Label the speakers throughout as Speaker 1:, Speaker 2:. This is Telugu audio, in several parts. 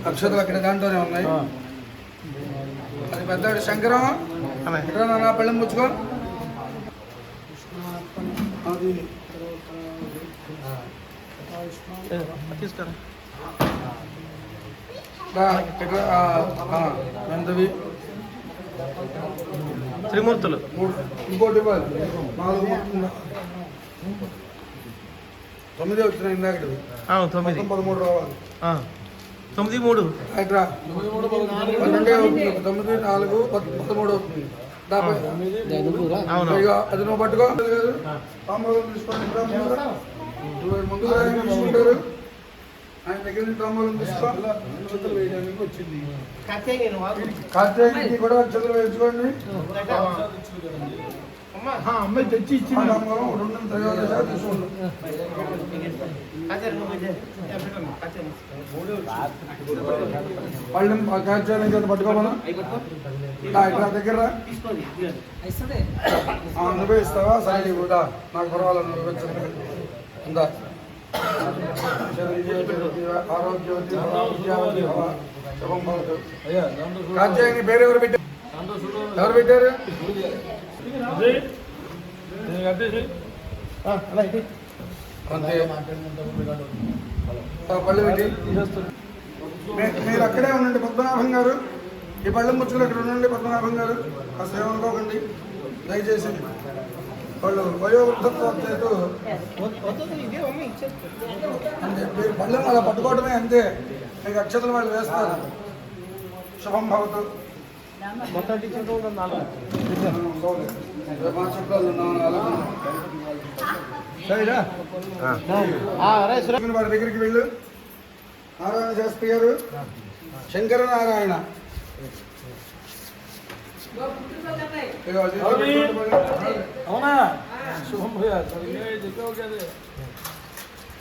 Speaker 1: అక్షతలు అక్కడ దాంట్లోనే ఉన్నాయి. అది పెద్ద శంకరం ఇక్కడ నా పళ్ళెం పుచ్చుకో. అది ఎంతవి
Speaker 2: త్రిమూర్తులు
Speaker 1: ఇంకోటి 9 వచ్చినాయి ఇందాక 13 రావాలి.
Speaker 2: 9, 3
Speaker 1: రా 12 అవుతుంది. 9, 4, 13 అవుతుంది. అది నువ్వు పట్టుకో. తాంబూలం తీసుకోండి. ముందుగా తీసుకుంటారు. ఆయన దగ్గర నుంచి తాంబూలం తీసుకో. అక్షతలు వేయడానికి వచ్చింది. కార్తీకి కూడా అక్షతలు వేయించుకోండి. అమ్మాయి తెచ్చి ఇచ్చింది. తాంబూలం 2 త్రయోదశ తీసుకోండి. పళ్ళెం కార్తీక పట్టుకోమన్నా. ఇక్కడ దగ్గర నువ్వే ఇస్తావా? సరే కూడా నాకు పర్వాలేదు. నువ్వు కార్తీక పేరు ఎవరు పెట్టారు? ఎవరు పెట్టారు? అంతే పళ్ళు పెట్టి మీరు అక్కడే ఉండండి. పద్మనాభం గారు ఈ పళ్ళెం ముచ్చుకులు అక్కడ ఉండండి. పద్మనాభం గారు కాస్త ఏమనుకోకండి దయచేసి. వాళ్ళు వయోవృద్ధత్వంతో అంటే మీరు పళ్ళెం అలా పట్టుకోవడమే అంతే. మీకు అక్షతలు వాళ్ళు వేస్తారు. శుభం భవతు. వారి దగ్గరికి వెళ్ళు. నారాయణ శాస్త్రి గారు, శంకర నారాయణ.
Speaker 3: అవునా? శుభం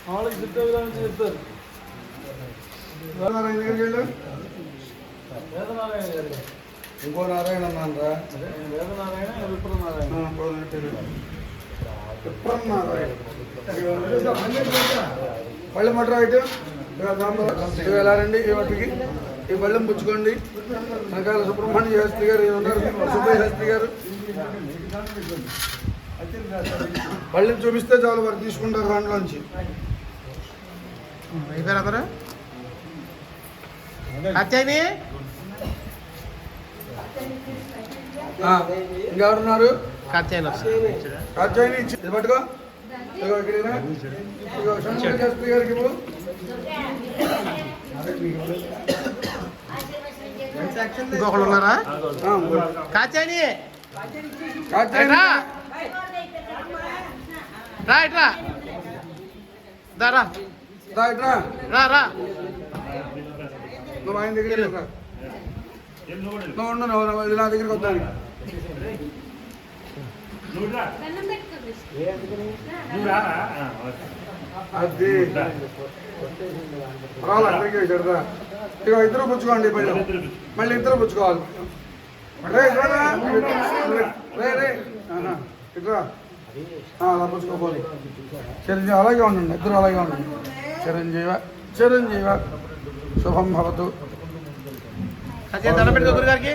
Speaker 3: వాళ్ళకి చెప్తే విధానం చెప్తారు.
Speaker 1: నారాయణ దగ్గరికి వెళ్ళు.
Speaker 3: వేదనారాయణ గారు
Speaker 1: ఇంకో నారాయణ అన్నారా?
Speaker 3: వేదనారాయణ, విప్రనారాయణ.
Speaker 1: విప్రనారాయణ పళ్ళెం పట్టరా ఇటు. ఎలా రండి ఈ వాటికి. ఈ పళ్ళెం పుచ్చుకోండి. నకాల సుబ్రహ్మణ్య శాస్త్రి గారు ఉన్నారు. సుబ్బయ్య శాస్త్రి గారు పళ్ళెం చూపిస్తే చాలు వారు తీసుకుంటారు దాంట్లోంచి.
Speaker 2: అయిపోయారు
Speaker 1: ఇంకెవరున్నారు?
Speaker 2: కాత్యాయని
Speaker 1: ఇచ్చి ఇది పట్టుకో. శంకర శాస్త్రి గారికి
Speaker 2: ఇంకొకళ్ళు ఉన్నారా? కాత్యాయని రా ఇట్రా. రా
Speaker 1: నువ్వు ఆయన దగ్గర నువ్వు ఉండు. నా దగ్గరికి వద్దానికి అది అందరికీ చెడదా. ఇక ఇద్దరు పుచ్చుకోండి. మళ్ళీ ఇద్దరు పుచ్చుకోవాలి. ఇట్రా అలా పుచ్చుకోపోవాలి. చిరంజీవి అలాగే ఉండండి. ఇద్దరు అలాగే ఉండండి. చిరంజీవ శుభం భవతు.
Speaker 2: దండం పెట్టుకో గురుగారికి.